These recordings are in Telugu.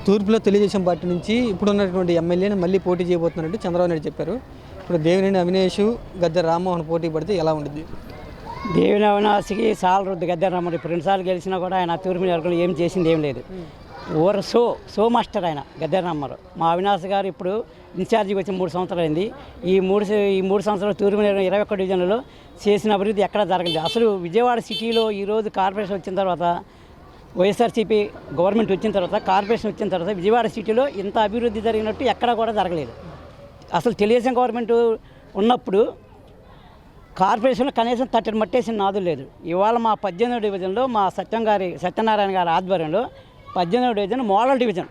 తూర్పులో తెలుగుదేశం పార్టీ నుంచి ఇప్పుడున్నటువంటి ఎమ్మెల్యేని మళ్ళీ పోటీ చేయబోతున్నట్టు చంద్రబాబు నాయుడు చెప్పారు. ఇప్పుడు దేవినేని అవినేష్, గద్దె రామ్మోహన్ పోటీ పడితే ఎలా ఉంటుంది? దేవినేని అవినాష్కి సాలరుద్ది గద్దె రామ్మోహన్ ఇప్పుడు 2 సార్లు గెలిచినా కూడా ఆయన తూర్పు నియోజకవర్గంలో ఏం చేసింది ఏం లేదు. ఓవర్ సో మాస్టర్ ఆయన గద్దె రామ్మోహన్. మా అవినాష్ గారు ఇప్పుడు ఇన్ఛార్జికి వచ్చి 3 సంవత్సరాలు అయింది. ఈ మూడు సంవత్సరాలు తూర్పు నియోజకవర్గం 21 డివిజన్లలో చేసిన అభివృద్ధి ఎక్కడా జరగలేదు. అసలు విజయవాడ సిటీలో ఈరోజు కార్పొరేషన్ వచ్చిన తర్వాత, వైఎస్ఆర్సీపీ గవర్నమెంట్ వచ్చిన తర్వాత, కార్పొరేషన్ వచ్చిన తర్వాత విజయవాడ సిటీలో ఇంత అభివృద్ధి జరిగినట్టు ఎక్కడా కూడా జరగలేదు. అసలు తెలుగుదేశం గవర్నమెంట్ ఉన్నప్పుడు కార్పొరేషన్లో కనీసం 30 మట్టేసిన నాదు లేదు. ఇవాళ మా 18వ డివిజన్లో మా సత్యనారాయణ గారి ఆధ్వర్యంలో 18వ డివిజన్ మోడల్ డివిజన్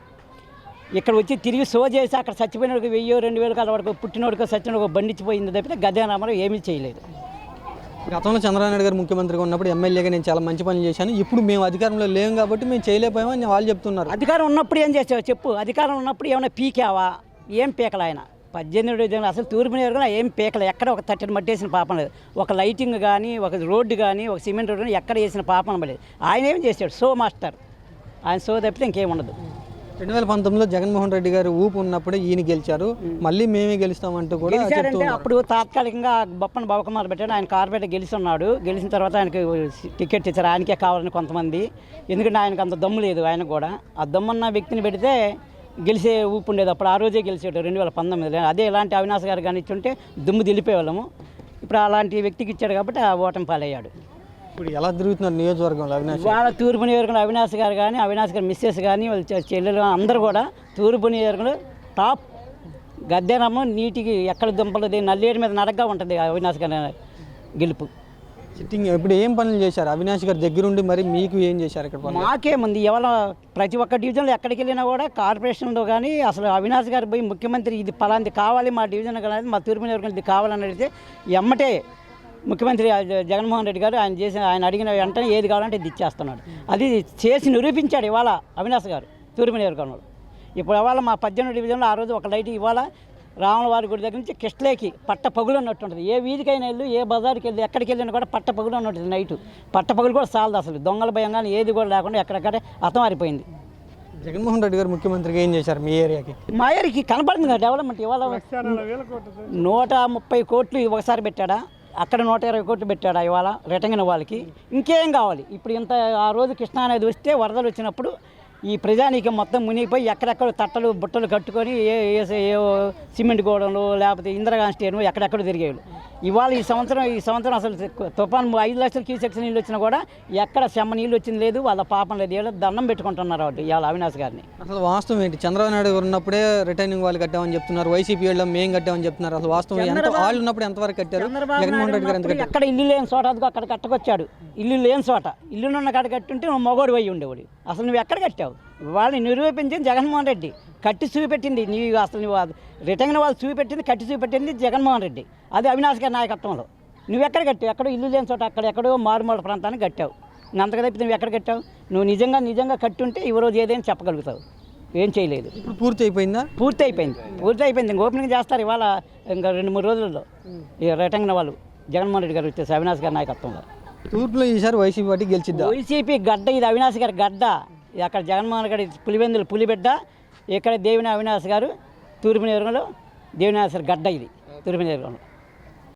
ఇక్కడ వచ్చి తిరిగి షో చేసి అక్కడ చచ్చిపోయినోడికి 1000-2000 కాల వరకు పుట్టినోడికి సచ్చినోడికి బండిచ్చిపోయింది తప్పితే గద్దె రామారావు ఏమీ చేయలేదు. గతంలో చంద్రబాబు నాయుడు గారు ముఖ్యమంత్రిగా ఉన్నప్పుడు ఎమ్మెల్యేగా నేను చాలా మంచి పనులు చేశాను, ఇప్పుడు మేము అధికారంలో లేము కాబట్టి మేము చేయలేకపోయామని వాళ్ళు చెప్తున్నారు. అధికారం ఉన్నప్పుడు ఏం చేసావు చెప్పు? అధికారం ఉన్నప్పుడు ఏమైనా పీకావా? ఏం పీకలు ఆయన 18వ డివిజన్ అసలు తూర్పు నియోజకవర్గంలో ఏం పీకలు. ఎక్కడ ఒక 30 మట్టేసిన పాపం లేదు. ఒక లైటింగ్ కానీ, ఒక రోడ్డు కానీ, ఒక సిమెంట్ రోడ్డు కానీ ఎక్కడ వేసిన పాపం లేదు. ఆయన ఏం చేశాడు? Show master. ఆయన షో తప్పితే ఇంకేం ఉండదు. 2019లో జగన్మోహన్ రెడ్డి గారు ఊపు ఉన్నప్పుడు ఈయన గెలిచారు, మళ్ళీ మేమే గెలుస్తామంటూ కూడా గెలిచారంటే అప్పుడు తాత్కాలికంగా బొప్పన బాబకుమార్ పెట్టాడు. ఆయన కార్పొరేటర్ గెలిచున్నాడు. గెలిచిన తర్వాత ఆయనకి టికెట్ ఇచ్చారు. ఆయనకే కావాలని కొంతమంది. ఎందుకంటే ఆయనకు అంత దమ్ము లేదు. ఆయనకు కూడా ఆ దమ్మున్న వ్యక్తిని పెడితే గెలిచే ఊపు ఉండేది. అప్పుడు ఆ రోజే గెలిచాడు 2019లో. అదే ఇలాంటి అవినాష్ గారు కానీ ఇచ్చుంటే దుమ్ము దిలిపేవాళ్ళము. ఇప్పుడు అలాంటి వ్యక్తికి ఇచ్చాడు కాబట్టి ఆ ఓటమి పాలయ్యాడు. ఇప్పుడు ఎలా తిరుగుతున్నారు నియోజకవర్గంలో అవినాష్? వాళ్ళ తూర్పు నియోజకవర్గంలో అవినాష్ గారు కానీ, అవినాష్ గారు మిస్సెస్ కానీ, వాళ్ళ చెల్లెలు అందరూ కూడా తూర్పు నియోజకవర్గంలో టాప్. గద్దె రామ్మోహన్ నీటికి ఎక్కడ దుంపలు నల్లేరు మీద నడగ్గా ఉంటుంది అవినాష్ గారి గెలుపు. సిట్టింగ్ ఇప్పుడు ఏం పనులు చేశారు అవినాష్ గారి దగ్గరుండి? మరి మీకు ఏం చేశారు ఇక్కడ? మాకేముంది, ఎవరో ప్రతి ఒక్క డివిజన్లో ఎక్కడికి వెళ్ళినా కూడా కార్పొరేషన్లో కానీ అసలు అవినాష్ గారు పోయి ముఖ్యమంత్రి ఇది పలాంది కావాలి మా డివిజన్ కానీ, మా తూర్పు నియోజకవర్గం ఇది కావాలని అడిగితే ఎమ్మటే ముఖ్యమంత్రి జగన్మోహన్ రెడ్డి గారు ఆయన అడిగిన వెంటనే ఏది కావాలంటే ఇది ఇచ్చేస్తున్నాడు. అది చేసి నిరూపించాడు ఇవాళ అవినాష్ గారు తూర్పు నియోజకవర్గంలో. ఇప్పుడు ఇవాళ మా 18వ డివిజన్లో ఆ రోజు ఒక లైట్ ఇవాళ రాములవారి గుడి దగ్గర నుంచి కిష్ట్లేకి పట్ట పగులు అన్నట్టు ఉంటుంది. ఏ వీధికైనా వెళ్ళు, ఏ బజార్కి వెళ్ళి, ఎక్కడికి వెళ్ళినా కూడా పట్ట పగులు అన్నట్టు నైటు. పట్ట పగులు కూడా చాలదు అసలు. దొంగల భయం కానీ ఏది కూడా లేకుండా ఎక్కడెక్కడే అతమారిపోయింది. జగన్మోహన్ రెడ్డి గారు ముఖ్యమంత్రిగా ఏం చేశారు మీ ఏరియాకి? మా ఏరియాకి కనపడింది కదా డెవలప్మెంట్. ఇవాళ 130 కోట్లు ఒకసారి పెట్టాడా, అక్కడ 120 కోట్లు పెట్టాడా ఇవాళ రిటంగిన వాళ్ళకి. ఇంకేం కావాలి? ఇప్పుడు ఇంత ఆ రోజు కృష్ణానది వస్తే వరదలు వచ్చినప్పుడు ఈ ప్రజానీకం మొత్తం మునిగిపోయి ఎక్కడెక్కడ తట్టలు బుట్టలు కట్టుకొని ఏ సిమెంట్ గోడలు లేకపోతే ఇందిరాగాంధీ స్టేడియం ఎక్కడెక్కడ తిరిగేవాళ్ళు. ఇవాళ ఈ సంవత్సరం అసలు తుఫాన్ 5 లక్షల క్యూసెక్స్ నీళ్ళు వచ్చినా కూడా ఎక్కడ చెమ్మ నీళ్ళు వచ్చింది లేదు. వాళ్ళ పాపం లేదు. వీళ్ళు దండం పెట్టుకుంటున్నారు వాళ్ళు ఇవాళ అవినాష్ గారిని. అసలు వాస్తవం ఏంటి? చంద్రబాబు నాయుడు గారు ఉన్నప్పుడే రిటైనింగ్ వాళ్ళు కట్టామని చెప్తున్నారు, వైసీపీ వాళ్ళు మేము కట్టామని చెప్తున్నారు. అసలు వాస్తవం వాళ్ళు ఉన్నప్పుడు ఎంతవరకు కట్టారు? జగన్మోహన్ రెడ్డి గారు ఎంత కట్టారు? అక్కడ ఇల్లు లేని చోట అక్కడ కట్టకొచ్చాడు. ఇల్లు లేని చోట ఇల్లున్న కాడ కట్టుంటే నువ్వు మగోడు అయ్యి ఉండేవాడు. అసలు నువ్వు ఎక్కడ కట్టావు? వాళ్ళని నిరూపించింది జగన్మోహన్ రెడ్డి. కట్టి చూపెట్టింది నువ్వు రిటర్న్ వాళ్ళు చూపెట్టింది, కట్టి చూపెట్టింది జగన్మోహన్ రెడ్డి. అది అవినాష్ గారి నాయకత్వంలో. నువ్వు ఎక్కడ కట్టావు? ఎక్కడో ఇల్లు లేని చోట అక్కడెక్కడో మారుమూల ప్రాంతానికి కట్టావు. అంతగా తప్పితే నువ్వు ఎక్కడ కట్టావు? నువ్వు నిజంగా కట్టుంటే ఈ రోజు ఏదైనా చెప్పగలుగుతావు. ఏం చేయలేదు. ఇప్పుడు పూర్తి అయిపోయిందా? పూర్తి అయిపోయింది. ఇంక ఓపెనింగ్ చేస్తారు ఇవాళ. ఇంకా 2-3 రోజుల్లో ఈ రిటర్న్ వాళ్ళు జగన్మోహన్ రెడ్డి గారు వచ్చేసి అవినాష్ గారి నాయకత్వంలో. తూర్పులో ఈసారి వైసీపీ పార్టీ గెలిచిద్దా? వైసీపీ గడ్డ ఇది, అవినాష్ గారి గడ్డ. అక్కడ జగన్మోహన్ గారి పులివెందులు పులిబిడ్డ, ఇక్కడ దేవినేని అవినాష్ గారు తూర్పు నియోజకవర్గంలో దేవినేని గడ్డ ఇది తూర్పు నియోజకవర్గంలో.